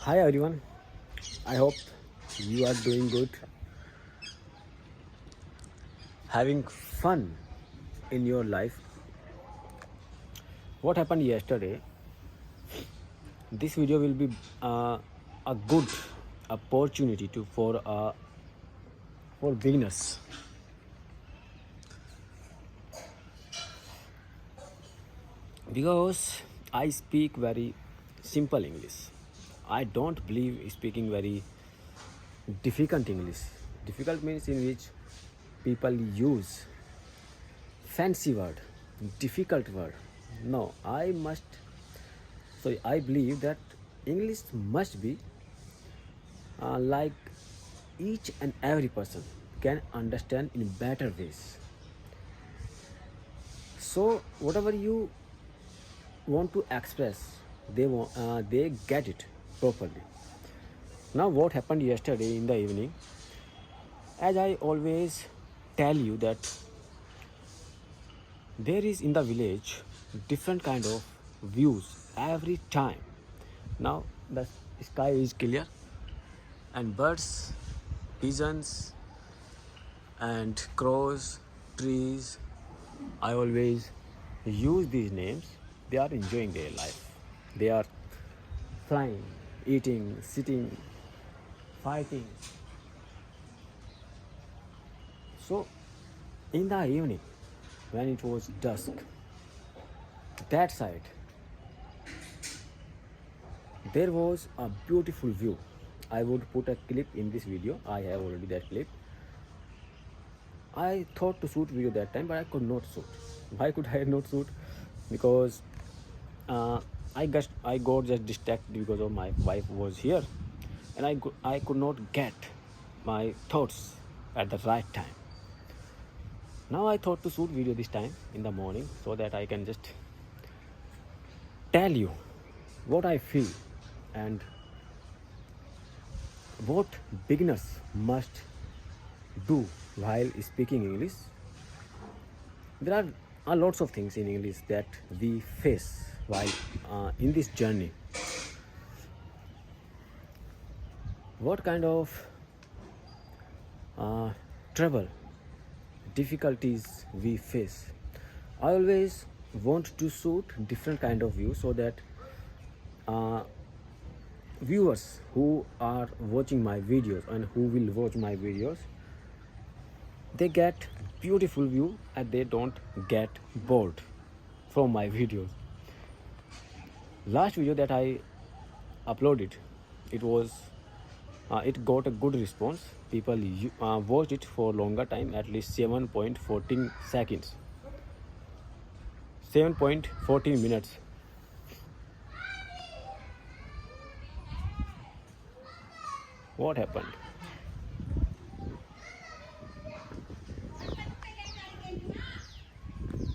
Hi everyone, I hope you are doing good, having fun in your life. What happened yesterday? This video will be a good opportunity for beginners because I speak very simple English. I don't believe speaking very difficult English. Difficult means in which people use fancy word, difficult word. No, I believe that English must be like each and every person can understand in better ways. So whatever you want to express, they get it properly. Now, what happened yesterday in the evening? As I always tell you that there is in the village different kind of views every time. Now the sky is clear and birds, pigeons and crows, trees, I always use these names. They are enjoying their life. They are flying, eating, sitting, fighting. So in the evening, when it was dusk, that side there was a beautiful view. I would put a clip in this video. I have already that clip. I thought to shoot video that time, but I could not shoot. Why could I not shoot? Because I got just distracted because of my wife was here, and I could not get my thoughts at the right time. Now I thought to shoot video this time in the morning so that I can just tell you what I feel and what beginners must do while speaking English. There are lots of things in English that we face while in this journey. What kind of trouble, difficulties we face? I always want to shoot different kind of views so that viewers who are watching my videos and who will watch my videos, they get beautiful view and they don't get bored from my videos. Last video that I uploaded, it got a good response. People watched it for longer time, at least 7.14 seconds, 7.14 minutes. What happened?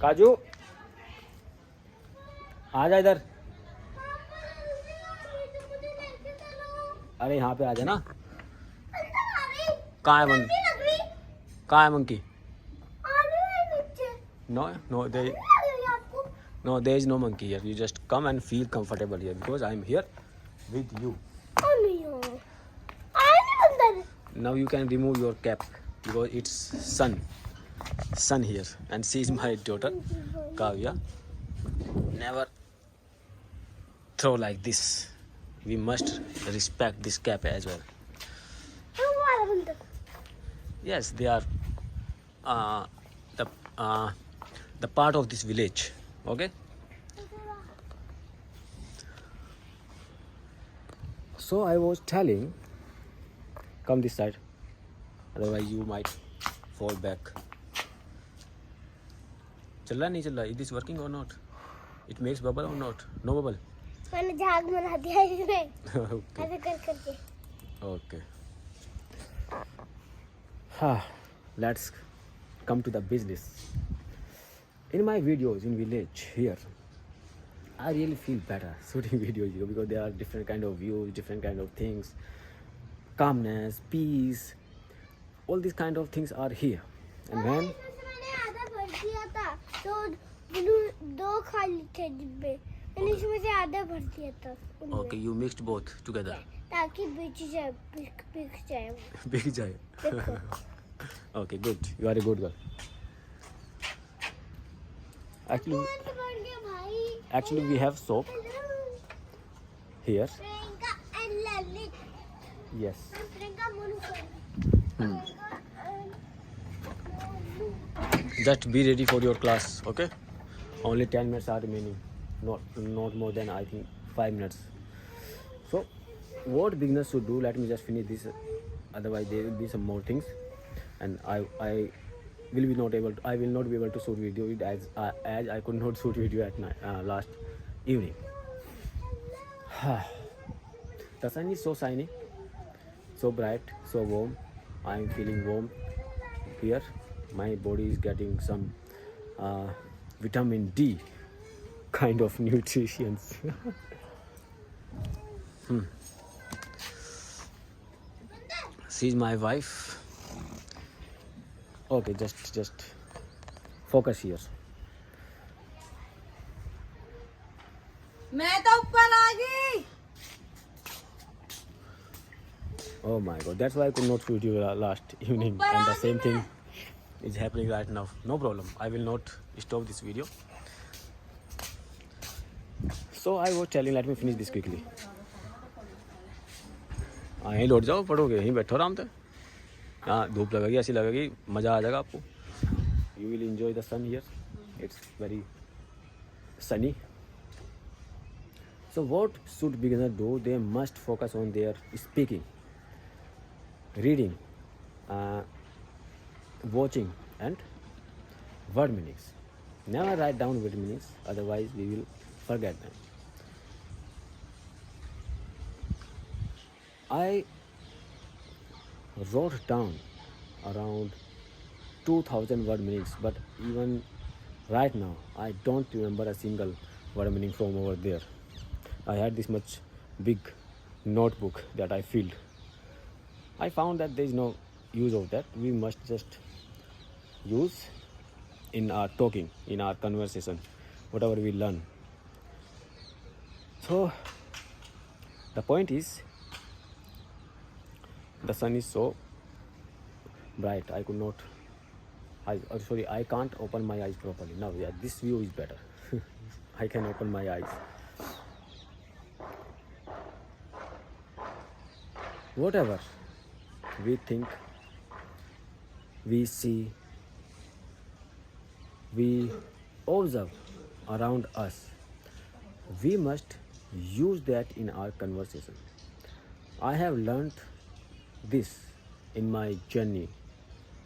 काजू आ जा इधर। अरे यहाँ पे आ जा ना। कहाँ है मंकी? कहाँ है monkey? No, there is no monkey here. You just come and feel comfortable here because I am here with you. Now you can remove your cap because it's sun here, and she is my daughter Kavya. Never throw like this. We must respect this cap as well. Yes, they are the part of this village. Okay. So I was telling, come this side, otherwise you might fall back. चल रहा नहीं चल रहा? Is this working or not? It makes bubble or not? No bubble. मैंने झाग बना दिया इसमें ऐसे कर करके. Okay. Let's come to the business. In my videos in village here, I really feel better shooting videos here because there are different kind of views, different kind of things, calmness, peace, all these kind of things are here. And when मैंने आधा भर दिया था तो दो खाली थे डिब्बे, मैंने इसमें से आधा भर दिया था. okay, you mixed both together. ताकि बिक जाए बिक जाए बिक जाए. देखो Okay, good. You are a good girl. Actually, Fluent बन गया भाई actually we have soap Hello. here. Priyanka and Lalit Yes. and Priyanka Monu Hmm. and Just be ready for your class. Okay. Only 10 minutes are remaining. Not more than, I think, 5 minutes. So, what beginners should do? Let me just finish this. Otherwise, there will be some more things, and I will be not able. I will not be able to shoot video it as I could not shoot video at night last evening. The sun is so shiny, so bright, so warm. I am feeling warm here. My body is getting some vitamin D kind of nutrition. She's my wife. Okay, just focus here. मैं तो ऊपर आ गई. Oh my god, that's why I could not shoot you last evening, and the same thing is happening right now. No problem, I will not stop this video. So I was telling, let me finish this quickly. हाँ यहीं लौट जाओ, पढ़ोगे यहीं बैठो आराम से. हाँ धूप लगेगी, ऐसी लगेगी, मज़ा आ जाएगा आपको. You will enjoy the sun here. It's very sunny. So what should beginner do? They must focus on their speaking, reading, watching, and word meanings. Never write down word meanings, otherwise we will forget them. I wrote down around 2000 word meanings, but even right now I don't remember a single word meaning from over there. I had this much big notebook that I filled. I found that there is no use of that. We must just use in our talking, in our conversation, whatever we learn. So the point is, the sun is so bright. I could not. I can't open my eyes properly now. Yeah, this view is better. I can open my eyes. Whatever we think, we see, we observe around us, we must use that in our conversation. I have learned this in my journey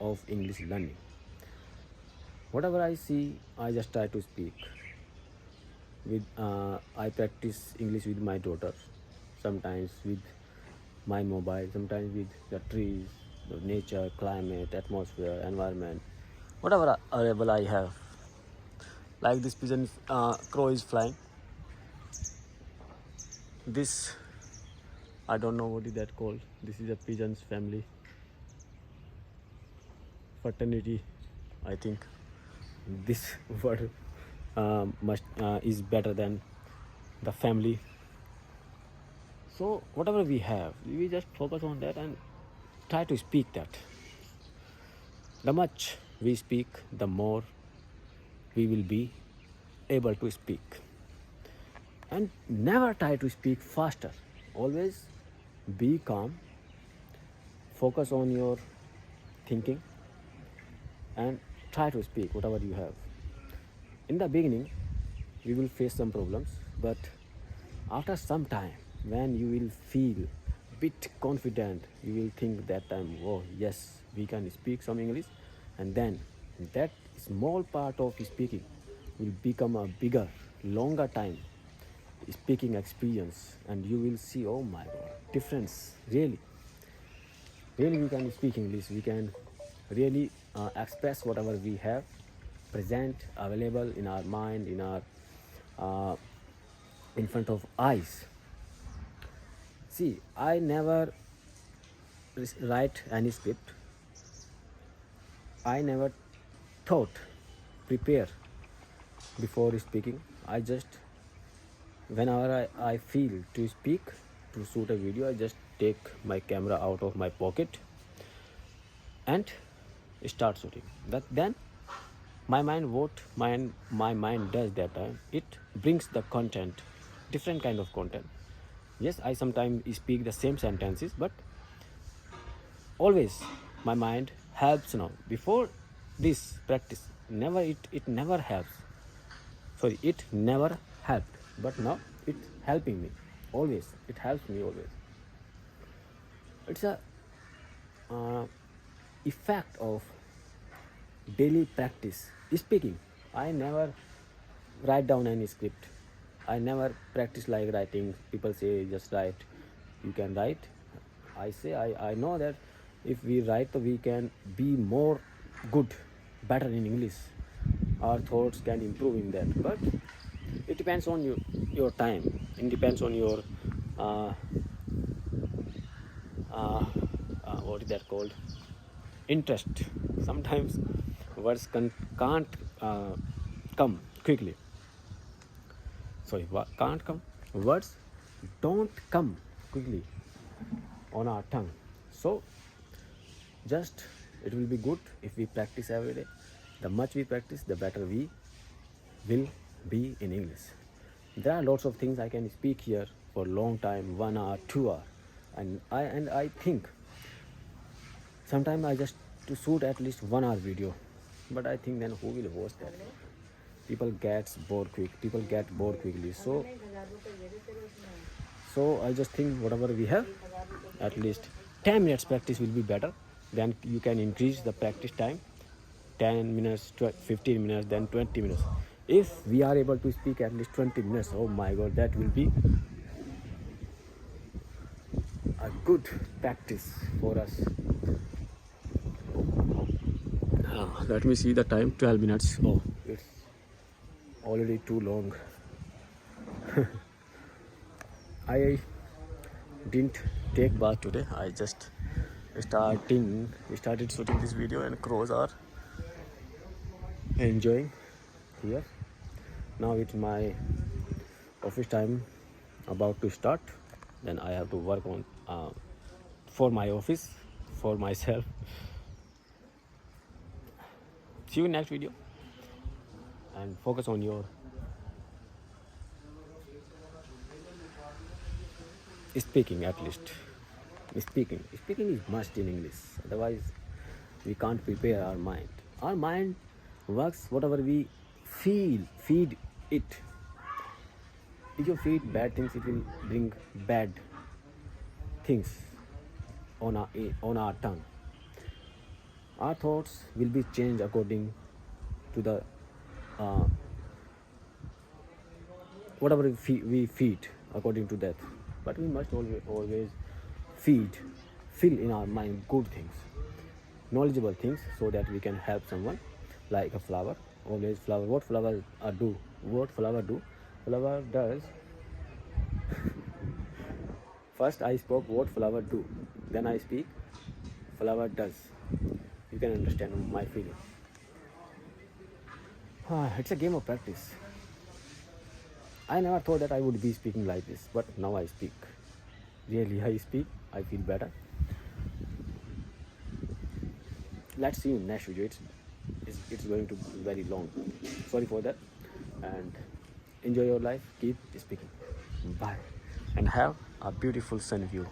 of English learning. Whatever I see, I just try to speak. I practice English with my daughter, sometimes with my mobile, sometimes with the trees, the nature, climate, atmosphere, environment, whatever available I have. Like this pigeon, crow is flying. This, I don't know what is that called. This is a pigeon's family. Fraternity, I think. This word is better than the family. So whatever we have, we just focus on that and try to speak that. The much we speak, the more we will be able to speak. And never try to speak faster. Always be calm, focus on your thinking, and try to speak whatever you have. In the beginning, you will face some problems, but after some time, when you will feel a bit confident, you will think that time, oh yes, we can speak some English, and then that small part of speaking will become a bigger, longer time speaking experience, and you will see, oh my god, difference. Really we can speak English, we can really express whatever we have present, available in our mind, in our in front of eyes. See, I never write any script. I never thought, prepare before speaking. I just, whenever I feel to speak, to shoot a video, I just take my camera out of my pocket and start shooting. Then my mind does that time, it brings the content, different kind of content. Yes, I sometimes speak the same sentences, but always my mind helps now. Before this practice, it never helps. Sorry, it never helped, but now it's helping me always. It helps me always. It's a effect of daily practice speaking. I never write down any script. I never practice like writing. People say just write, you can write. I say I know that if we write, we can be more good, better in English. Our thoughts can improve in that. But it depends on your time. It depends on your what is that called? Interest. Sometimes words can't come quickly. Sorry, can't come. Words don't come quickly on our tongue. So just it will be good if we practice every day. The much we practice, the better we will be in English. There are lots of things I can speak here for a long time, 1 hour, 2 hour, and I think sometimes I just to shoot at least 1 hour video, but I think then who will watch that? People get bored quickly. So I just think whatever we have, at least 10 minutes practice will be better. Then you can increase the practice time, 10 minutes, 15 minutes, then 20 minutes. If we are able to speak at least 20 minutes, oh my god, that will be a good practice for us. Let me see the time, 12 minutes. Oh, it's already too long. I didn't take bath today. I just started shooting this video, and crows are enjoying here. Now it's my office time about to start. Then I have to work on for my office, for myself. See you in next video, and focus on your speaking. At least speaking is must in English, otherwise we can't prepare our mind works whatever we feed it. If you feed bad things, it will bring bad things on our tongue. Our thoughts will be changed according to the whatever we feed according to that. But we must always fill in our mind good things, knowledgeable things, so that we can help someone. Like a flower, always flower. What flower do? Flower does. First I spoke what flower do, then I speak flower does. You can understand my feeling. It's a game of practice. I never thought that I would be speaking like this, but now I speak. Really, I speak. I feel better. Let's see you in next video. It's going to be very long. Sorry for that. And enjoy your life. Keep speaking. Bye. And have a beautiful sun view.